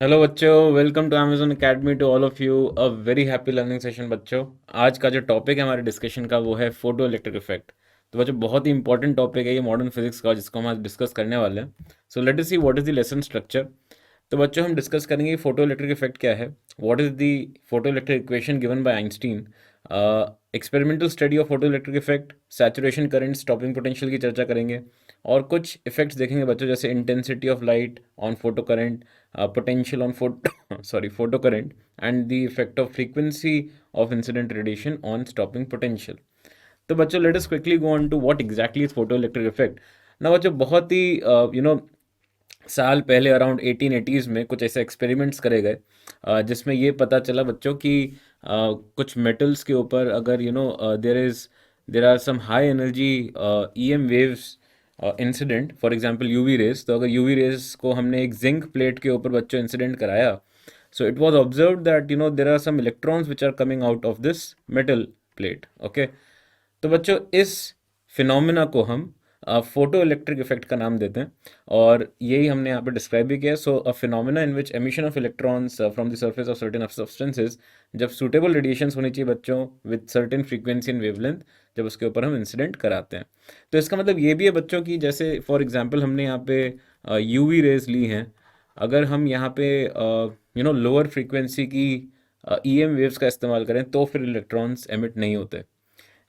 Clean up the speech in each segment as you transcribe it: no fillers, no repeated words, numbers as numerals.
Hello बच्चों, welcome to Amazon Academy to all of you. A very happy learning session बच्चों। आज का जो टॉपिक है हमारे डिस्कशन का वो है फोटो इलेक्ट्रिक इफेक्ट। तो बच्चों बहुत ही इंपॉर्टेंट टॉपिक है ये मॉडर्न फिजिक्स का, जिसको हम आज डिस्कस करने वाले हैं। So let us see what is the lesson structure. तो बच्चों हम डिस्कस करेंगे फोटो इलेक्ट्रिक इफेक्ट क्या है, what is the photo electric equation given by Einstein, experimental study of photo electric effect, saturation current, stopping potential की चर्चा करेंगे और कुछ इफेक्ट्स देखेंगे बच्चों, जैसे intensity of light on photo current, potential on photo current, and the effect of frequency of incident radiation on stopping potential. तो बच्चों let us quickly go on to what exactly is photoelectric effect. ना बच्चों बहुत ही साल पहले around 1880s में कुछ ऐसे एक्सपेरिमेंट्स करे गए, जिसमें ये पता चला बच्चों कि कुछ मेटल्स के ऊपर अगर there are some high energy EM waves incident, for example UV rays. तो अगर यूवी रेज को हमने एक जिंक प्लेट के ऊपर बच्चों इंसिडेंट कराया, so it was observed that there are some electrons which are coming out of this metal plate. Okay, तो बच्चों इस फिनोमिना को हम फोटो इलेक्ट्रिक इफेक्ट का नाम देते हैं, और यही हमने यहाँ पे डिस्क्राइब भी किया। So a phenomena in which emission of electrons from the surface of certain substances, जब सूटेबल रेडिएशंस होनी चाहिए बच्चों with certain frequency and wavelength, जब उसके ऊपर हम इंसिडेंट कराते हैं। तो इसका मतलब ये भी है बच्चों की, जैसे फॉर एग्जांपल हमने यहाँ पे यूवी रेज ली हैं, अगर हम यहाँ पे लोअर फ्रीक्वेंसी की ईएम वेव्स का इस्तेमाल करें तो फिर इलेक्ट्रॉन्स एमिट नहीं होते,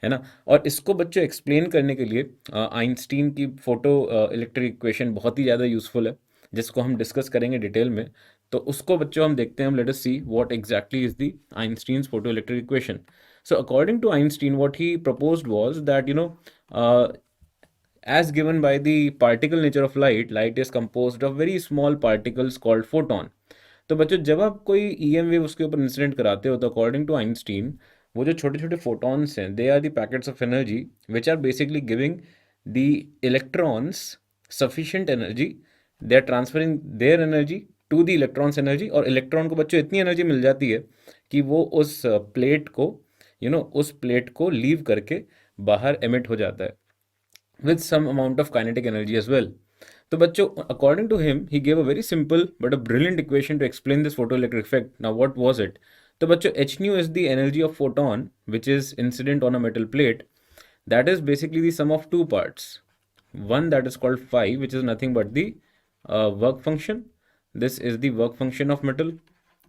है ना। और इसको बच्चों एक्सप्लेन करने के लिए आइंस्टीन की फोटो इलेक्ट्रिक इक्वेशन बहुत ही ज़्यादा यूज़फुल है, जिसको हम डिस्कस करेंगे डिटेल में। तो उसको बच्चों हम देखते हैं, हम let us see what exactly is the Einstein's photo electric equation. So according to Einstein what he proposed was that as given by the particle nature of light, light is composed of very small particles called photon. तो बच्चों जब आप कोई EM wave उसके ऊपर incident कराते हो, तो अकॉर्डिंग टू आइंस्टीन वो जो छोटे छोटे फोटॉन्स हैं, they are the packets of energy which are basically giving the electrons sufficient energy. They are transferring their energy to the electrons energy, और इलेक्ट्रॉन को बच्चों इतनी एनर्जी मिल जाती है कि वो उस प्लेट को उस प्लेट को लीव करके बाहर एमिट हो जाता है with some amount of kinetic energy as well. तो बच्चों according to him he gave a very simple but a brilliant equation to explain this photoelectric effect. Now what was it? तो बच्चों h nu is the energy of photon which is incident on a metal plate. That is basically the sum of two parts. One that is called phi, which is nothing but the work function. This is the work function of metal,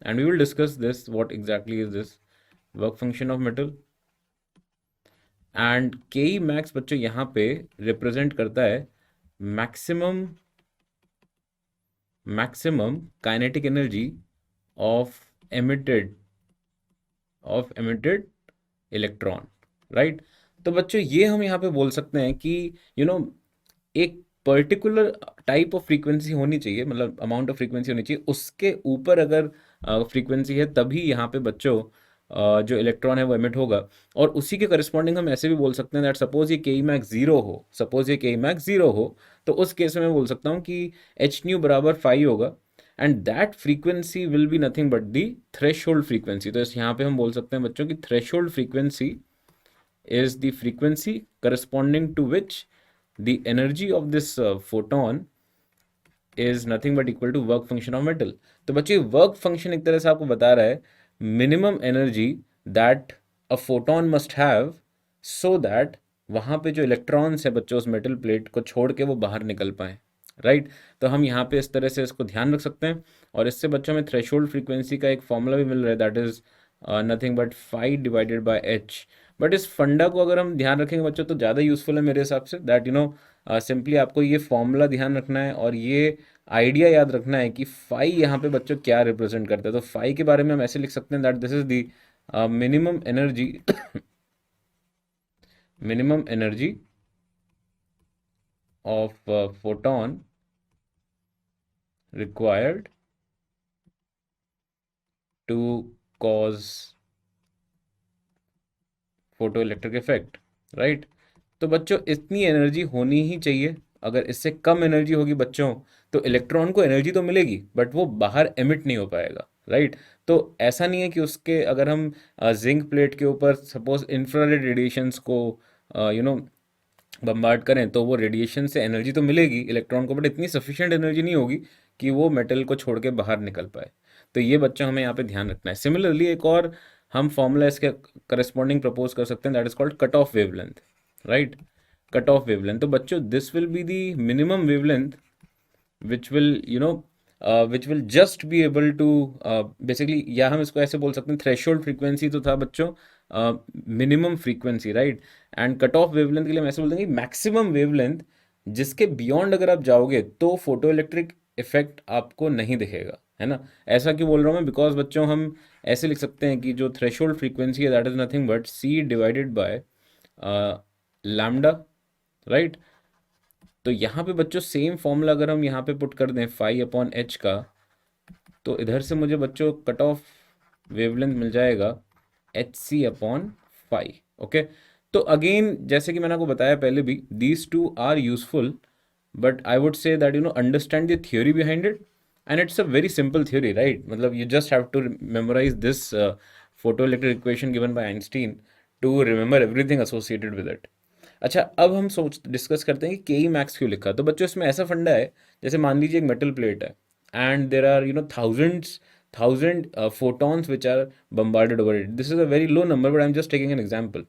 and we will discuss this, what exactly is this work function of metal. And के E max बच्चों यहाँ पे represent करता है maximum maximum kinetic energy of emitted electron, right. तो बच्चों ये हम यहाँ पे बोल सकते हैं कि यू you नो know, एक पर्टिकुलर टाइप ऑफ फ्रीक्वेंसी होनी चाहिए, मतलब अमाउंट ऑफ फ्रीक्वेंसी होनी चाहिए, उसके ऊपर अगर फ्रीक्वेंसी है तभी यहाँ पे बच्चों जो इलेक्ट्रॉन है वो एमिट होगा। और उसी के करस्पॉन्डिंग हम ऐसे भी बोल सकते हैं दैट सपोज ये के ई मैक्स जीरो हो, सपोज ये के ई मैक्स जीरो हो, तो उस केस में मैं बोल सकता हूँ कि एच न्यू बराबर फाई होगा, and that frequency will be nothing but the threshold frequency. तो इस यहाँ पे हम बोल सकते हैं बच्चों की threshold frequency is the frequency corresponding to which the energy of this photon is nothing but equal to work function of metal. तो बच्चों वर्क फंक्शन एक तरह से आपको बता रहा है minimum energy that a photon must have, so that वहाँ पे जो इलेक्ट्रॉन्स है बच्चों उस मेटल प्लेट को छोड़ के वो बाहर निकल पाए, राइट। तो हम यहाँ पे इस तरह से इसको ध्यान रख सकते हैं, और इससे बच्चों में थ्रेशोल्ड फ्रीक्वेंसी का एक फॉर्मूला भी मिल रहा है, that is nothing but phi divided by h. But इस फंडा को अगर हम ध्यान रखेंगे बच्चों तो ज़्यादा यूजफुल है मेरे हिसाब से, दैट सिंपली आपको ये फॉर्मूला ध्यान रखना है और ये आइडिया याद रखना है कि फाई यहाँ पे बच्चों क्या रिप्रेजेंट करता है। तो फाई के बारे में हम ऐसे लिख सकते हैं that this is the minimum energy minimum energy of photon required to cause photo electric effect, right. तो बच्चों इतनी एनर्जी होनी ही चाहिए, अगर इससे कम एनर्जी होगी बच्चों तो इलेक्ट्रॉन को एनर्जी तो मिलेगी बट वो बाहर एमिट नहीं हो पाएगा, राइट। तो ऐसा नहीं है कि उसके अगर हम जिंक प्लेट के ऊपर सपोज इंफ्रारेड रेडिएशंस को यू नो बम्बार्ड करें तो वो रेडिएशन से एनर्जी तो मिलेगी इलेक्ट्रॉन को, बट इतनी सफिशिएंट एनर्जी नहीं होगी कि वो मेटल को छोड़ के बाहर निकल पाए। तो ये बच्चों हमें यहाँ पे ध्यान रखना है। सिमिलरली एक और हम फॉर्मूला इसके करस्पॉन्डिंग प्रपोज कर सकते हैं, that is called cut off wavelength, right. Cut off wavelength, तो बच्चों this will be the minimum wavelength which will which will just be able to basically, या हम इसको ऐसे बोल सकते हैं, थ्रेशोल्ड फ्रीक्वेंसी तो था बच्चों minimum frequency, right. And cut off wavelength के लिए हम ऐसे बोल देंगे मैक्सिमम वेवलेंथ, जिसके बियॉन्ड अगर आप जाओगे तो फोटो इलेक्ट्रिक इफेक्ट आपको नहीं दिखेगा, है ना। ऐसा क्यों बोल रहा हूँ मैं, बिकॉज बच्चों हम ऐसे लिख सकते हैं कि जो थ्रेशोल्ड फ्रीक्वेंसी है that is nothing but c divided by lambda, right. तो यहाँ पे बच्चों सेम फॉर्मूला अगर हम यहाँ पे पुट कर दें फाई अपॉन एच का, तो इधर से मुझे बच्चों कट ऑफ वेवलेंथ मिल जाएगा h c upon phi. Okay, तो अगेन जैसे कि मैंने आपको बताया पहले भी, these two are useful, but I would say that understand the theory behind it, and it's a very simple theory, right. मतलब you just have to memorise this photo electric equation given by Einstein to remember everything associated with it. अच्छा, अब हम सोच discuss करते हैं कि के E max क्यों लिखा। तो बच्चों इसमें ऐसा फंडा है, जैसे मान लीजिए एक मेटल प्लेट है and there are thousand photons which are bombarded over it. This is a very low number, but I'm just taking an example.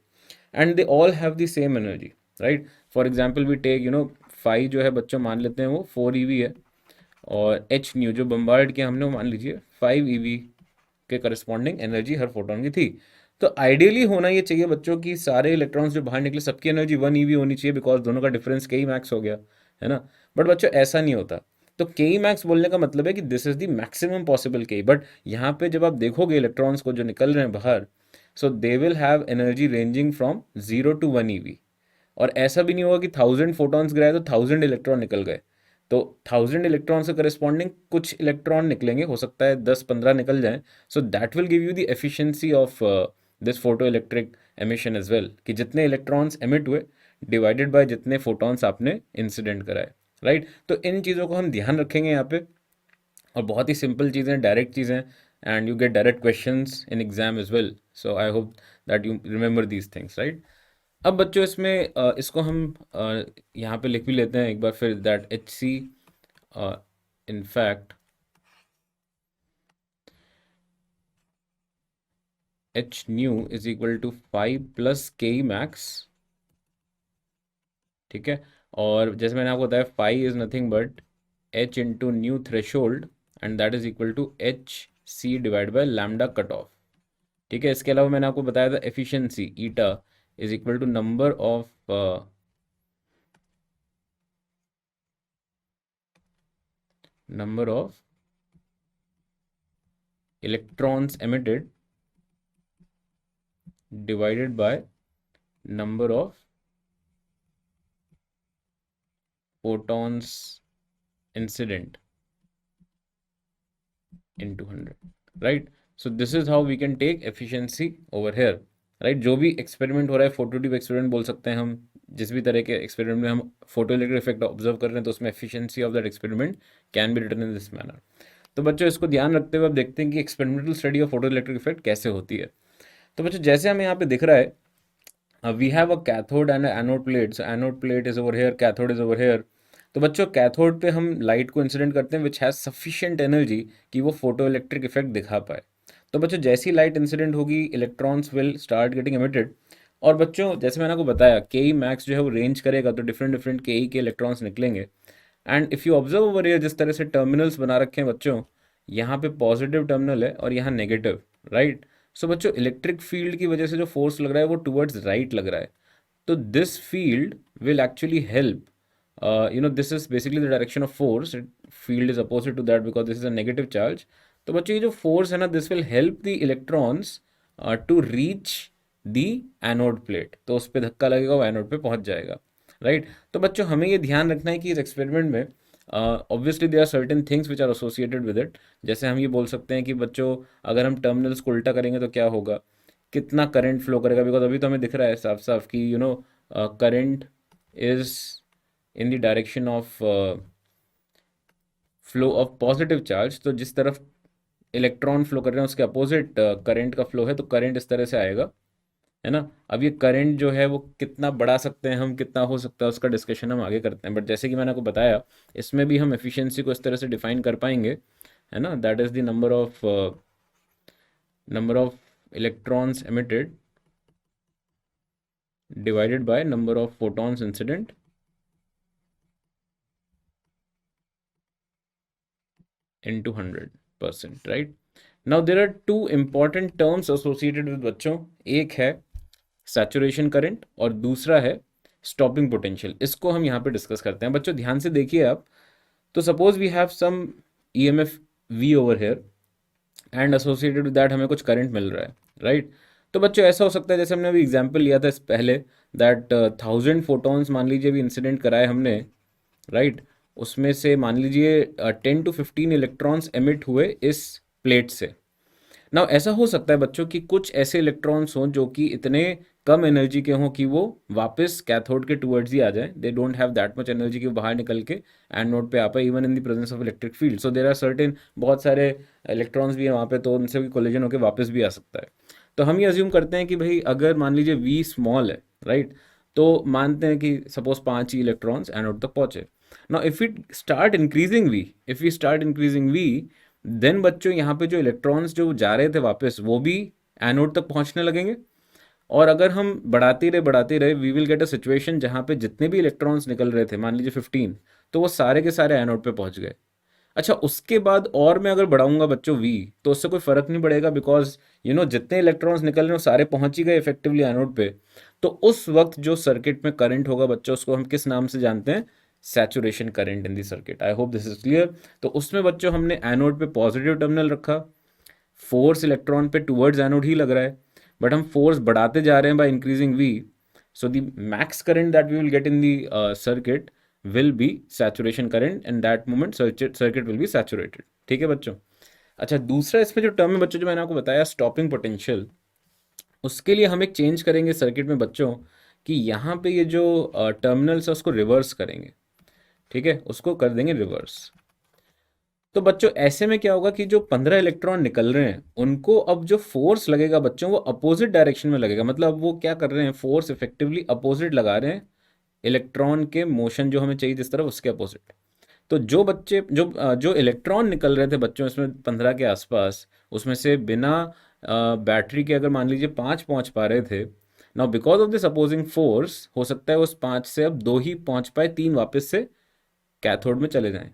And they all have the same energy, right? For example, we take phi जो है बच्चों मान लेते हैं वो 4 eV है, और H new जो बम्बार्ड किया हमने वो मान लीजिए 5 eV के करस्पॉन्डिंग एनर्जी हर फोटोन की थी। तो आइडियली होना ये चाहिए बच्चों की सारे इलेक्ट्रॉन्स जो बाहर निकले सबकी एनर्जी 1 eV होनी चाहिए, बिकॉज दोनों का डिफरेंस के ई मैक्स हो गया, है ना। बट बच्चों ऐसा नहीं होता। तो के ई मैक्स बोलने का मतलब है कि this is the maximum possible के, बट यहाँ पे जब आप देखोगे इलेक्ट्रॉन्स को जो निकल रहे हैं बाहर, so they will have energy ranging from 0 to 1 eV। और ऐसा भी नहीं होगा कि 1000 फोटॉन्स गिराए तो 1000 इलेक्ट्रॉन निकल गए। तो 1000 इलेक्ट्रॉन से करस्पॉन्डिंग कुछ इलेक्ट्रॉन निकलेंगे, हो सकता है 10-15 निकल जाएं। So that will give you the efficiency of this photo electric emission as well, कि जितने इलेक्ट्रॉन्स एमिट हुए डिवाइडेड बाय जितने फोटॉन्स आपने इंसिडेंट कराए, राइट। तो इन चीज़ों को हम ध्यान रखेंगे यहाँ पे, और बहुत ही सिंपल चीज़ें, डायरेक्ट चीज़ें, and you get direct questions in exam as well. So I hope that you remember these things, right. अब बच्चों इसमें इसको हम यहाँ पे लिख भी लेते हैं एक बार फिर, that H C in fact H nu is equal to 5 + ke max, ठीक है। और जैसे मैंने आपको बताया phi is nothing but H into nu threshold, and that is equal to H C divide by lambda cut off, ठीक है। इसके अलावा मैंने आपको बताया था efficiency eta is equal to number of electrons emitted divided by number of photons incident into 100, right? So this is how we can take efficiency over here, right? जो भी एक्सपेरिमेंट हो रहा है, फोटो ट्यूब एक्सपेरिमेंट बोल सकते हैं हम, जिस भी तरह के एक्सपेरिमेंट में हम फोटो इलेक्ट्रिक इफेक्ट ऑब्जर्व कर रहे हैं, तो उसमें efficiency of that experiment can be written in this manner. तो बच्चों इसको ध्यान रखते हुए अब देखते हैं कि experimental study of photo electric effect कैसे होती है। तो बच्चों जैसे हमें यहाँ पे दिख रहा है, we have a cathode and an anode plate. So anode plate is over here, cathode is over here. तो बच्चों कैथोड पे हम लाइट को इंसिडेंट करते हैं विच हैज़ सफिशिएंट एनर्जी कि वो फोटो इलेक्ट्रिक इफेक्ट दिखा पाए। तो बच्चों जैसी लाइट इंसिडेंट होगी electrons will start getting emitted. और बच्चों जैसे मैंने आपको बताया के ई मैक्स जो है वो रेंज करेगा, तो डिफरेंट डिफरेंट के ई के इलेक्ट्रॉन्स निकलेंगे। And if you observe over here, जिस तरह से टर्मिनल्स बना रखे हैं बच्चों, यहाँ पे पॉजिटिव टर्मिनल है और यहाँ नेगेटिव, राइट। सो बच्चों इलेक्ट्रिक फील्ड की वजह से जो फोर्स लग रहा है वो टुवर्ड्स राइट लग रहा है। तो this field will actually help, this is basically the direction of force. Field is opposite to that because this is a negative charge. तो बच्चों ये जो फोर्स है ना, this will help the electrons to reach the anode plate. तो उस पर धक्का लगेगा, वो एनोड पे पहुंच जाएगा, राइट। तो बच्चों हमें ये ध्यान रखना है कि इस एक्सपेरिमेंट में obviously there are certain things which are associated with it. जैसे हम ये बोल सकते हैं कि बच्चों अगर हम टर्मिनल्स को उल्टा करेंगे तो क्या होगा, कितना करंट फ्लो करेगा, बिकॉज अभी तो हमें दिख रहा है साफ साफ कि current is in the direction of flow of positive charge. तो जिस तरफ इलेक्ट्रॉन फ्लो कर रहे हैं उसके अपोजिट करंट का फ्लो है, तो करंट इस तरह से आएगा। है ना। अब ये करंट जो है वो कितना बढ़ा सकते हैं हम, कितना हो सकता है, उसका डिस्कशन हम आगे करते हैं। बट जैसे कि मैंने आपको बताया, इसमें भी हम एफिशिएंसी को इस तरह से डिफाइन कर पाएंगे, है ना, that is the number of electrons emitted divided by number of photons incident into 100%, right? Now there are two important terms associated with बच्चों, एक है सैचुरेशन करंट और दूसरा है स्टॉपिंग पोटेंशियल। इसको हम यहाँ पे डिस्कस करते हैं। बच्चों ध्यान से देखिए आप, तो suppose we have some EMF we over here and associated with that हमें कुछ करंट मिल रहा है, राइट। तो बच्चों ऐसा हो सकता है, जैसे हमने अभी एग्जांपल लिया था इस पहले, दैट 1000 फोटॉन्स मान लीजिए भी इंसिडेंट कराए हमने, राइट। उसमें से मान लीजिए 10 to 15 इलेक्ट्रॉन्स एमिट हुए इस प्लेट से। नाउ ऐसा हो सकता है बच्चों कि कुछ ऐसे इलेक्ट्रॉन्स हों जो कि इतने कम एनर्जी के हों कि वो वापस कैथोड के टुवर्ड्स ही आ जाएं, they don't have that much energy कि वो बाहर निकल के एनोड पे आ पाए, even in the presence of electric field. So there are certain, बहुत सारे इलेक्ट्रॉन्स भी हैं वहाँ पे, तो उनसे भी कोलिजन होकर वापस भी आ सकता है। तो हम ये अज्यूम करते हैं कि भाई अगर मान लीजिए वी स्मॉल है, राइट, तो मानते हैं कि सपोज 5 ही इलेक्ट्रॉन्स एनोड तक पहुंचे। Now if we start increasing V, then बच्चों यहाँ पे जो इलेक्ट्रॉन्स जो जा रहे थे वापस, वो भी एनोड तक पहुंचने लगेंगे। और अगर हम बढ़ाते रहे, we will get a situation जहाँ पे जितने भी इलेक्ट्रॉन्स निकल रहे थे, मान लीजिए 15, तो वो सारे के सारे एनोड पे पहुंच गए। अच्छा, उसके बाद और मैं अगर बढ़ाऊंगा बच्चों वी, तो उससे कोई फर्क नहीं पड़ेगा, बिकॉज जितने इलेक्ट्रॉन्स निकल रहे हैं वो सारे पहुंच ही गए इफेक्टिवली एनोड पे। तो उस वक्त जो सर्किट में करंट होगा बच्चों, उसको हम किस नाम से जानते हैं? Saturation current in the circuit. I hope this is clear. तो उसमें बच्चों हमने एनोड पे पॉजिटिव टर्मिनल रखा, फोर्स इलेक्ट्रॉन पे टूवर्ड्स एनोड ही लग रहा है, बट हम फोर्स बढ़ाते जा रहे हैं by increasing V. So the max current that we will get in the circuit will be saturation current, and that moment circuit will be saturated। ठीक है बच्चों। अच्छा, दूसरा इसमें जो टर्म है बच्चों, जो मैंने आपको बताया स्टॉपिंग पोटेंशियल, उसके लिए हम एक चेंज करेंगे सर्किट में बच्चों, कि यहाँ पे ये जो टर्मिनल्स है उसको रिवर्स करेंगे। ठीक है, उसको कर देंगे रिवर्स। तो बच्चों ऐसे में क्या होगा कि जो 15 इलेक्ट्रॉन निकल रहे हैं उनको अब जो फोर्स लगेगा बच्चों, वो अपोजिट डायरेक्शन में लगेगा। मतलब वो क्या कर रहे हैं, फोर्स इफेक्टिवली अपोजिट लगा रहे हैं इलेक्ट्रॉन के मोशन जो हमें चाहिए जिस तरफ, उसके अपोजिट। तो जो बच्चे जो इलेक्ट्रॉन निकल रहे थे बच्चों इसमें 15 के आसपास, उसमें से बिना बैटरी के अगर मान लीजिए 5 पहुंच पा रहे थे, now because of this opposing force हो सकता है उस 5 से अब 2 ही पहुंच पाए, 3 वापस से कैथोड में चले जाएं।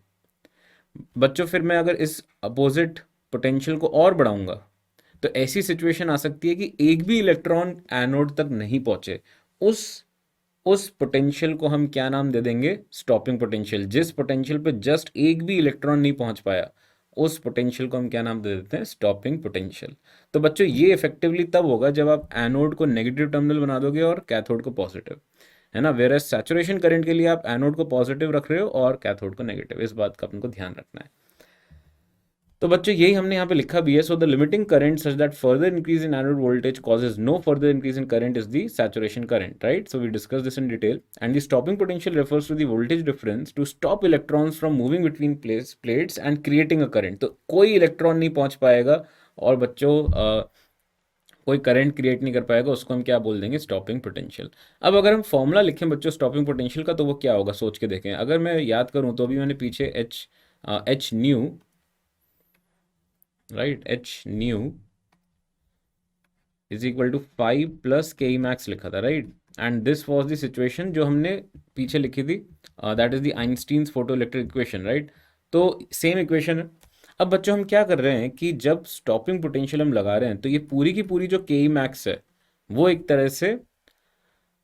बच्चों फिर मैं अगर इस अपोजिट पोटेंशियल को और बढ़ाऊंगा, तो ऐसी सिचुएशन आ सकती है कि एक भी इलेक्ट्रॉन एनोड तक नहीं पहुंचे। उस उस पोटेंशियल को हम क्या नाम दे देंगे? Stopping potential. जिस पोटेंशियल पे जस्ट एक भी इलेक्ट्रॉन नहीं पहुंच पाया, उस पोटेंशियल को हम क्या नाम दे देते हैं? Stopping potential. तो बच्चों ये इफेक्टिवली तब होगा जब आप एनोड को नेगेटिव टर्मिनल बना दोगे और कैथोड को पॉजिटिव, है ना। वेयर सैचुरेशन करंट के लिए आप एनोड को पॉजिटिव रख रहे हो और कैथोड को नेगेटिव। इस बात का आपको ध्यान रखना है। तो बच्चों यही हमने यहाँ पे लिखा भी है। So the limiting current such that further increase in anode voltage causes no further increase in current is the saturation current, right? So we discussed this in detail, and the stopping potential refers to the voltage difference to stop electrons from moving between plates and creating a current। तो कोई electron नहीं पहुंच पाएगा और बच्चों कोई current create नहीं कर पाएगा, उसको हम क्या बोल देंगे? Stopping potential. अब अगर हम फॉर्मूला लिखें बच्चों स्टॉपिंग पोटेंशियल का, तो वो क्या होगा सोच के देखें। अगर मैं याद करूं तो अभी मैंने पीछे H nu, right, H nu is equal to 5 plus K E max लिखा था, right. And this was the situation जो हमने पीछे लिखी थी, that is the Einstein's photo electric equation, right. तो सेम इक्वेशन है। अब बच्चों हम क्या कर रहे हैं कि जब स्टॉपिंग पोटेंशियल हम लगा रहे हैं, तो ये पूरी की पूरी जो के ई मैक्स है, वो एक तरह से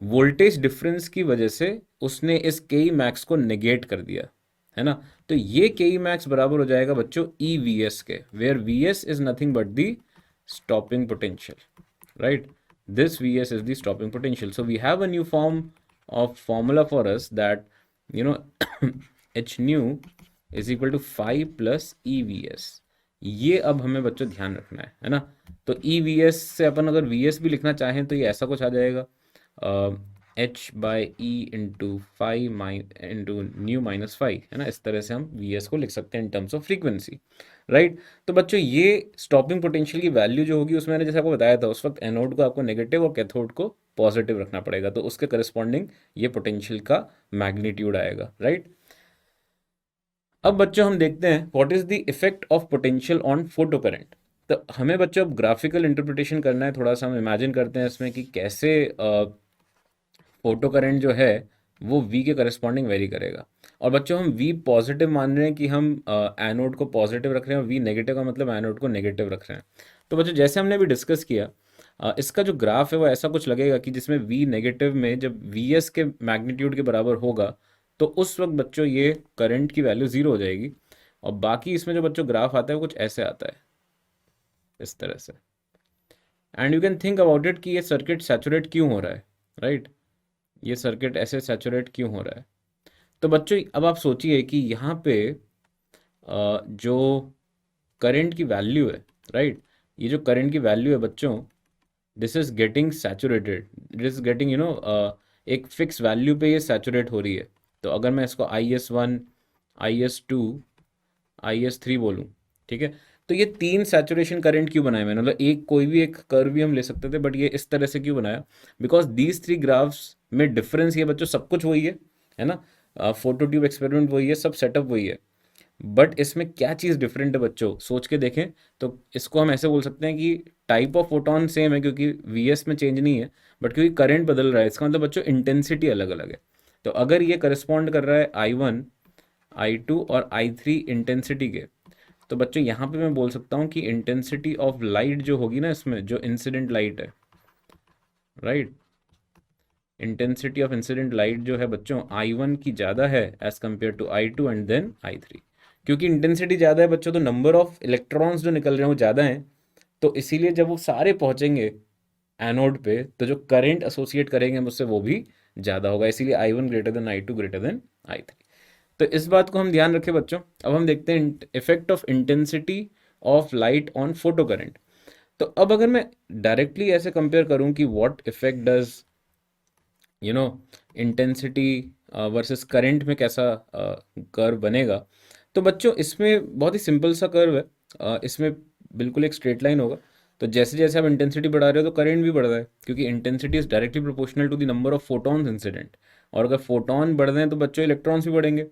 वोल्टेज डिफरेंस की वजह से उसने इस के ई मैक्स को नेगेट कर दिया, है ना। तो ये के ई मैक्स बराबर हो जाएगा बच्चों ई वी एस के, where V S is nothing but the stopping potential, right? This Vs is the stopping potential. So we have a new form of formula for us that you know h nu is equal to 5 plus EVS। ये अब हमें बच्चों ध्यान रखना है ना। तो EVS से अपन अगर VS भी लिखना चाहें तो ये ऐसा कुछ आ जाएगा, H by E into five into new minus five, है ना। इस तरह से हम वी एस को लिख सकते हैं in terms of frequency, right. तो बच्चों ये स्टॉपिंग पोटेंशियल की वैल्यू जो होगी उसमें मैंने जैसे आपको बताया था, उस वक्त एनोड को आपको नेगेटिव और कैथोड को पॉजिटिव रखना पड़ेगा, तो उसके करस्पॉन्डिंग ये पोटेंशियल का मैग्नीट्यूड आएगा, राइट। अब बच्चों हम देखते हैं what is the effect of potential on photo current. तो हमें बच्चों अब ग्राफिकल इंटरप्रिटेशन करना है, थोड़ा सा हम इमेजिन करते हैं इसमें कि कैसे फोटो करंट जो है वो V के करस्पॉन्डिंग वेरी करेगा। और बच्चों हम V पॉजिटिव मान रहे हैं कि हम एनोड को पॉजिटिव रख रहे हैं, और V नेगेटिव का मतलब एनोड को नेगेटिव रख रहे हैं। तो बच्चों जैसे हमने अभी डिस्कस किया, इसका जो ग्राफ है वो ऐसा कुछ लगेगा कि जिसमें V नेगेटिव में जब VS के मैग्नीट्यूड के बराबर होगा तो उस वक्त बच्चों ये करंट की वैल्यू ज़ीरो हो जाएगी। और बाकी इसमें जो बच्चों ग्राफ आता है वो कुछ ऐसे आता है, इस तरह से। And you can think about it कि ये सर्किट सैचुरेट क्यों हो रहा है, राइट। ये सर्किट ऐसे सैचुरेट क्यों हो रहा है। तो बच्चों अब आप सोचिए कि यहाँ पे जो करंट की वैल्यू है, राइट, ये जो करंट की वैल्यू है बच्चों, this is getting saturated, this is getting एक फिक्स वैल्यू पे ये सैचुरेट हो रही है। तो अगर मैं इसको IS1, IS2, IS3 बोलूँ, ठीक है, तो ये तीन सैचुरेशन करंट क्यों बनाए मैंने, मतलब एक कोई भी एक कर्व भी हम ले सकते थे, बट ये इस तरह से क्यों बनाया, बिकॉज दीज थ्री ग्राफ्स में डिफरेंस ये बच्चों सब कुछ वही है ना। फोटो ट्यूब एक्सपेरिमेंट वही है, सब सेटअप वही है, बट इसमें क्या चीज़ डिफरेंट है बच्चों, सोच के देखें। तो इसको हम ऐसे बोल सकते हैं कि टाइप ऑफ फोटोन सेम है क्योंकि VS में चेंज नहीं है, बट क्योंकि करंट बदल रहा है, इसका मतलब बच्चों इंटेंसिटी अलग अलग है। तो अगर ये करस्पॉन्ड कर रहा है I1, I2 और I3 इंटेंसिटी के, तो बच्चों यहाँ पे मैं बोल सकता हूँ कि इंटेंसिटी ऑफ लाइट जो होगी ना, इसमें जो इंसिडेंट लाइट है, right, intensity of incident light जो है बच्चों I1 की ज़्यादा है as compare to I2 and then I3। क्योंकि इंटेंसिटी ज़्यादा है बच्चों तो नंबर ऑफ इलेक्ट्रॉन्स जो निकल रहे हैं वो ज़्यादा हैं, तो इसीलिए जब वो सारे पहुँचेंगे एनोड पे तो जो करंट एसोसिएट करेंगे हम उससे वो भी ज़्यादा होगा, इसीलिए I1 greater than I2 greater than I3। तो इस बात को हम ध्यान रखें बच्चों। अब हम देखते हैं effect of intensity of light on photo current. तो अब अगर मैं डायरेक्टली ऐसे कंपेयर करूं कि what effect does you know intensity versus current में कैसा कर्व बनेगा, तो बच्चों इसमें बहुत ही सिंपल सा कर्व है। इसमें बिल्कुल एक स्ट्रेट लाइन होगा, तो जैसे जैसे आप इंटेंसिटी बढ़ा रहे हो तो करंट भी बढ़ रहा है, क्योंकि intensity is directly proportional to the number of photons incident. और अगर फोटॉन बढ़ रहे हैं तो बच्चों इलेक्ट्रॉन्स भी बढ़ेंगे,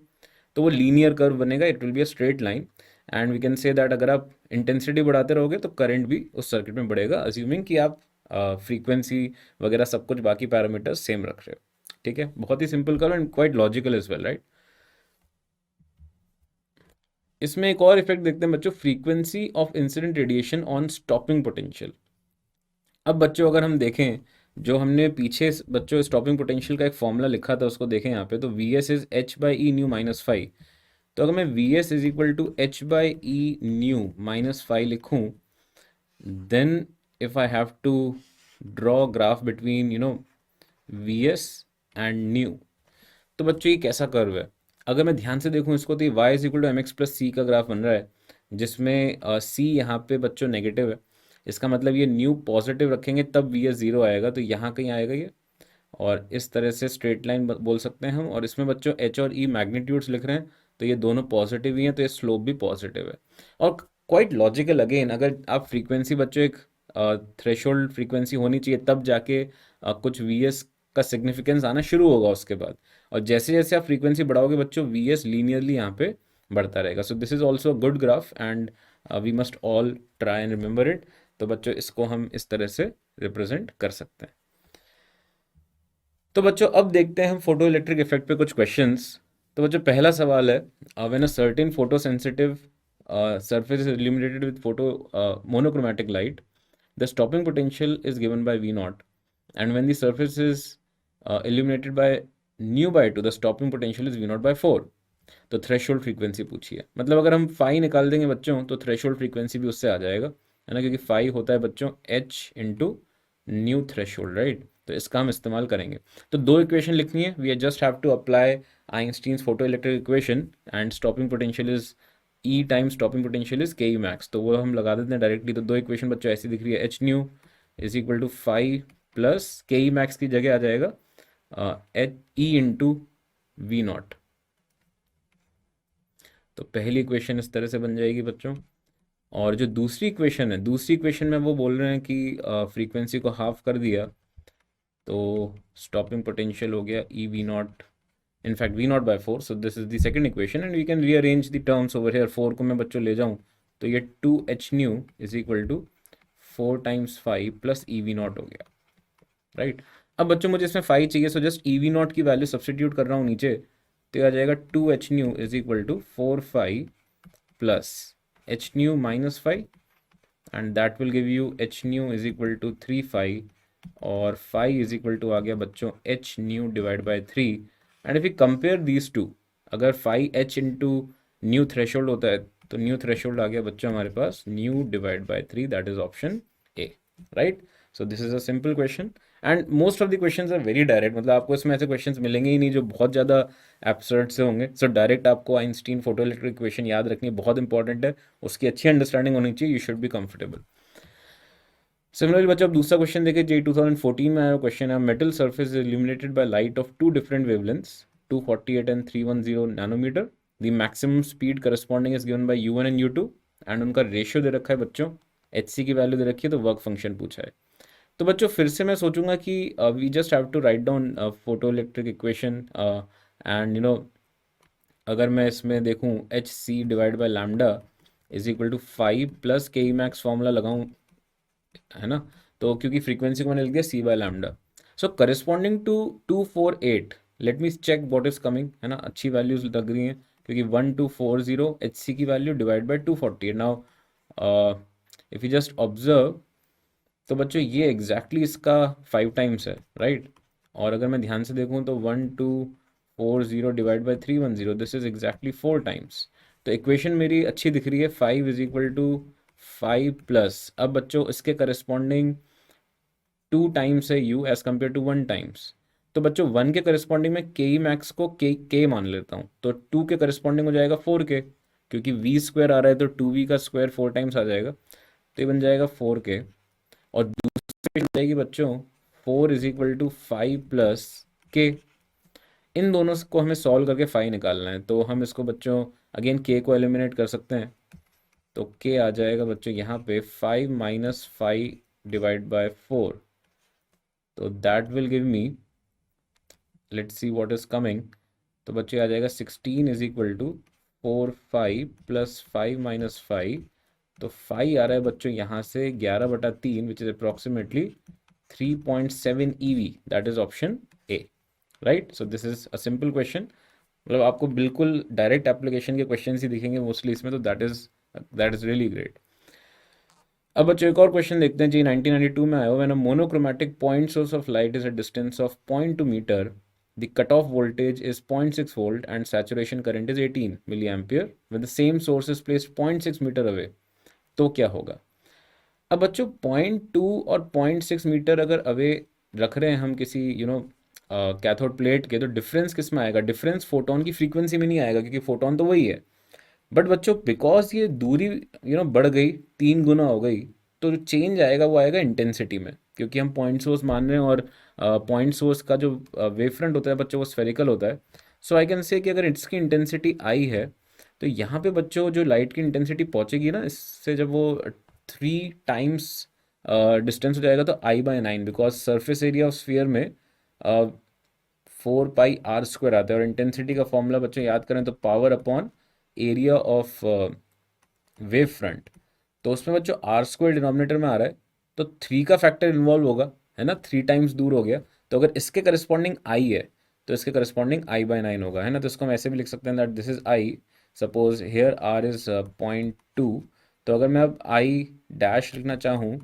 तो वो लीनियर कर्व बनेगा, it will be a straight line. And we can say that अगर आप इंटेंसिटी बढ़ाते रहोगे तो करंट भी उस सर्किट में बढ़ेगा, अज्यूमिंग कि आप फ्रीक्वेंसी वगैरह सब कुछ बाकी पैरामीटर्स सेम रख रहे हो, ठीक है। बहुत ही simple curve and quite logical is well, right. इसमें एक और इफेक्ट देखते हैं बच्चों, frequency of incident radiation on stopping potential. अब बच्चों अगर हम देखें, जो हमने पीछे बच्चों स्टॉपिंग पोटेंशियल का एक फॉर्मूला लिखा था उसको देखें यहाँ पे, तो VS इज H/E⁻⁵। तो अगर मैं VS is equal to H/E⁻⁵ लिखूं, then if I have to draw graph between VS and nu, तो बच्चों ये कैसा कर्व है। अगर मैं ध्यान से देखूं इसको तो ये y is equal to mx+c का ग्राफ बन रहा है, जिसमें c यहाँ पे बच्चों नेगेटिव है। इसका मतलब ये न्यू पॉजिटिव रखेंगे तब VS ज़ीरो आएगा, तो यहाँ कहीं आएगा ये, और इस तरह से स्ट्रेट लाइन बोल सकते हैं हम। और इसमें बच्चों H और E मैग्नीट्यूड्स लिख रहे हैं, तो ये दोनों पॉजिटिव ही हैं, तो ये स्लोप भी पॉजिटिव है। और क्वाइट लॉजिकल अगेन, अगर आप फ्रीक्वेंसी बच्चों एक थ्रेशोल्ड फ्रीक्वेंसी होनी चाहिए तब जाके कुछ VS का सिग्निफिकेंस आना शुरू होगा उसके बाद। और जैसे जैसे आप फ्रीक्वेंसी बढ़ाओगे बच्चों VS लीनियरली यहाँ पे बढ़ता रहेगा। So this is also good graph and we must all try and remember it. तो बच्चों इसको हम इस तरह से रिप्रेजेंट कर सकते हैं। तो बच्चों अब देखते हैं हम फोटो इलेक्ट्रिक इफेक्ट पे कुछ क्वेश्चंस। तो बच्चों पहला सवाल है, when a certain photo sensitive surface is illuminated with photo monochromatic light, the stopping potential is given by V naught, and when the surface is illuminated by nu by 2, the stopping potential is V naught by 4। तो threshold frequency पूछी है, मतलब अगर हम phi निकाल देंगे बच्चों तो थ्रेशोल्ड फ्रीक्वेंसी भी उससे आ जाएगा, है ना, क्योंकि फाई होता है बच्चों H into nu threshold, right. तो इसका हम इस्तेमाल करेंगे। तो दो इक्वेशन लिखनी है, we just have to apply Einstein's photo electric equation, and stopping potential is E time stopping potential is K max, तो वो हम लगा देते हैं डायरेक्टली। तो दो इक्वेशन बच्चों ऐसी दिख रही है, H nu is equal to five plus K max की जगह आ जाएगा H E into V naught. तो पहली इक्वेशन इस तरह से बन जाएगी बच्चों। और जो दूसरी इक्वेशन है, दूसरी इक्वेशन में वो बोल रहे हैं कि फ्रीक्वेंसी को हाफ कर दिया तो स्टॉपिंग पोटेंशियल हो गया ई V not, in fact v naught by 4, so this is the second equation and we can rearrange the terms over here। 4 को मैं बच्चों ले जाऊं तो ये 2h nu is equal to 4 times 5 plus E V naught हो गया, right. अब बच्चों मुझे इसमें 5 चाहिए, so just E V naught की वैल्यू सब्सटीट्यूट कर रहा हूँ नीचे, तो ये आ जाएगा 2h nu is equal to 4 5 plus h nu minus 5 and that will give you h nu is equal to 3 5 और 5 इज इक्वल टू आ गया बच्चों h new divide by 3। And if you compare these two, अगर 5h into nu threshold होता है तो new threshold आ गया बच्चों हमारे पास new divide by 3, that is option A, right. So this is a simple question and most of the questions are very direct, मतलब आपको इसमें ऐसे क्वेश्चंस मिलेंगे ही नहीं जो बहुत ज़्यादा एब्सर्ड से होंगे। सो डायरेक्ट आपको आइंस्टीन फोटो इलेक्ट्रिक इक्वेशन याद रखनी बहुत इंपॉर्टेंट है, उसकी अच्छी अंडरस्टैंडिंग होनी चाहिए, you should be comfortable. Similarly बच्चों अब दूसरा क्वेश्चन देखिए, जे 2014 में आया क्वेश्चन है, metal surface is illuminated by light of two different wavelengths 248 and 310 nanometre, the maximum speed corresponding is given by u1 and u2 and उनका रेशियो दे रखा है बच्चों, hc की वैल्यू दे रखी है, तो वर्क फंक्शन पूछा है। तो बच्चों फिर से मैं सोचूंगा कि we just have to write down photo electric equation and you know अगर मैं इसमें देखूं H C divide by lambda is equal to 5 plus K E max formula लगाऊं, है ना, तो क्योंकि फ्रीक्वेंसी को मैंने लिख दिया c by lambda, so corresponding to 248, let me check what is coming, है ना, अच्छी वैल्यूज लग रही हैं क्योंकि 1240 एच सी की value divide by 248। Now if you just observe तो बच्चों ये एग्जैक्टली exactly इसका 5 टाइम्स है, राइट। और अगर मैं ध्यान से देखूं तो 1240 divide by 310, this is exactly 4 times. तो इक्वेशन मेरी अच्छी दिख रही है, 5 इज इक्वल टू 5 प्लस, अब बच्चों इसके करस्पॉन्डिंग 2 टाइम्स है u as compare to 1 times, तो बच्चों 1 के करस्पॉन्डिंग में के मैक्स को के मान लेता हूँ, तो 2 के करस्पॉन्डिंग हो जाएगा 4 के, क्योंकि v स्क्वायर आ रहा है तो 2v का स्क्वायर 4 टाइम्स आ जाएगा, तो ये बन जाएगा 4 के। और दूसरी जाएगी बच्चों 4 इज इक्वल टू 5 प्लस के, इन दोनों को हमें सॉल्व करके 5 निकालना है, तो हम इसको बच्चों अगेन के को एलिमिनेट कर सकते हैं, तो के आ जाएगा बच्चों यहाँ पे 5 माइनस 5 डिवाइड बाय 4, तो that will give me, let's see what is coming, तो बच्चे आ जाएगा 16 is equal to 4 5 plus 5 minus 5, तो 5 आ रहा है बच्चों यहाँ से 11/3 which is approximately 3.7 EV, that is option A, right. So this is a simple question, मतलब आपको बिल्कुल डायरेक्ट एप्लीकेशन के क्वेश्चन ही दिखेंगे मोस्टली इसमें, तो दैट इज रियली ग्रेट। अब बच्चों एक और क्वेश्चन देखते हैं जी, 1992 में आया हुआ है, monochromatic point source of light is a distance of 0.2 metre, the cutoff voltage is 0.6 volt and saturation current is 18 milliampere when the same source is placed 0.6 metre away, तो क्या होगा। अब बच्चों 0.2 और 0.6 मीटर अगर अवे रख रहे हैं हम किसी कैथोड प्लेट के, तो डिफरेंस किस में आएगा, डिफरेंस फोटोन की फ्रीक्वेंसी में नहीं आएगा क्योंकि फोटोन तो वही है, बट बच्चों बिकॉज ये दूरी बढ़ गई, 3 गुना हो गई, तो जो चेंज आएगा वो आएगा इंटेंसिटी में, क्योंकि हम पॉइंट सोर्स मान रहे हैं और पॉइंट सोर्स का जो वेव फ्रंट होता है बच्चों वो स्फेरिकल होता है। सो आई कैन से कि अगर इसकी इंटेंसिटी आई है तो यहाँ पे बच्चों जो लाइट की इंटेंसिटी पहुँचेगी ना, इससे जब वो 3 टाइम्स डिस्टेंस हो जाएगा तो I/9, because surface area of sphere में 4πr² आता है, और इंटेंसिटी का फॉर्मूला बच्चों याद करें तो power upon area of wave front, तो उसमें बच्चों r² डिनोमिनेटर में आ रहा है, तो 3 का फैक्टर इन्वॉल्व होगा, है ना, 3 टाइम्स दूर हो गया, तो अगर इसके करस्पॉन्डिंग i है तो इसके करस्पॉन्डिंग I/9 होगा, है ना, तो इसको हम ऐसे भी लिख सकते हैं that this is i, suppose here r is 0.2, तो अगर मैं अब i डैश लिखना चाहूँ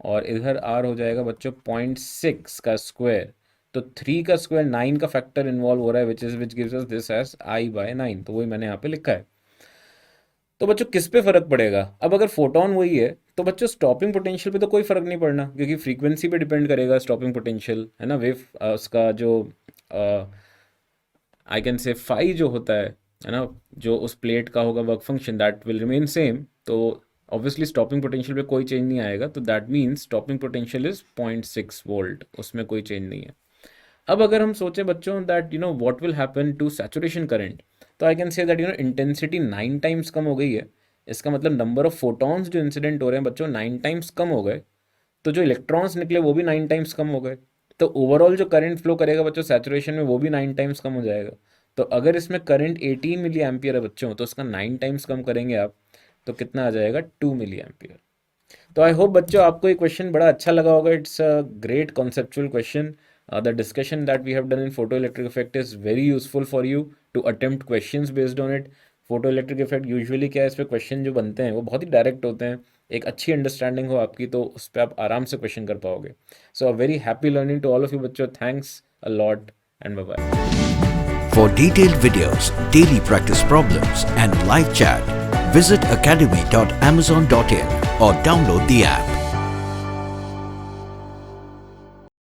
और इधर r हो जाएगा बच्चों 0.6 का स्क्वायर, तो 3 का स्क्वायर 9 का फैक्टर इन्वॉल्व हो रहा है which gives us this as I/9, तो वही मैंने यहाँ पे लिखा है। तो बच्चों किस पे फर्क पड़ेगा, अब अगर फोटोन वही है तो बच्चों स्टॉपिंग पोटेंशियल पे तो कोई फर्क नहीं पड़ना, क्योंकि फ्रीक्वेंसी पे डिपेंड करेगा स्टॉपिंग पोटेंशियल, है ना, वेव उसका जो आई कैन से फाई जो होता है ना, जो उस प्लेट का होगा work function that will remain same, तो ऑब्वियसली स्टॉपिंग पोटेंशियल पे कोई चेंज नहीं आएगा, तो that means stopping potential is 0.6 volt, उसमें कोई चेंज नहीं है। अब अगर हम सोचें बच्चों that what will happen to saturation current, तो I can say that intensity 9 times कम हो गई है। इसका मतलब नंबर ऑफ फोटॉन्स जो इंसिडेंट हो रहे हैं बच्चों 9 टाइम्स कम हो गए, तो जो इलेक्ट्रॉन्स निकले वो भी 9 टाइम्स कम हो गए। तो ओवरऑल जो करंट फ्लो करेगा बच्चों सैचुरेशन में वो भी 9 टाइम्स कम हो जाएगा। तो अगर इसमें करंट 18 मिली एम्पियर है बच्चों, तो उसका 9 टाइम्स कम करेंगे आप, तो कितना आ जाएगा 2 मिली एम्पियर। तो आई होप बच्चों आपको ये क्वेश्चन बड़ा अच्छा लगा होगा। It's a great conceptual question. The discussion that we have done in photoelectric effect is very useful for you to attempt questions based on it. Photoelectric effect usually क्या है, इस पे question जो बनते हैं वो बहुत ही direct होते हैं। एक अच्छी अंडरस्टैंडिंग हो आपकी तो उस पर आप आराम से क्वेश्चन कर पाओगे। So a very happy learning to all of you बच्चों। Thanks a lot and bye bye. For detailed videos, daily practice problems, and live chat, visit academy.amazon.in or download the app.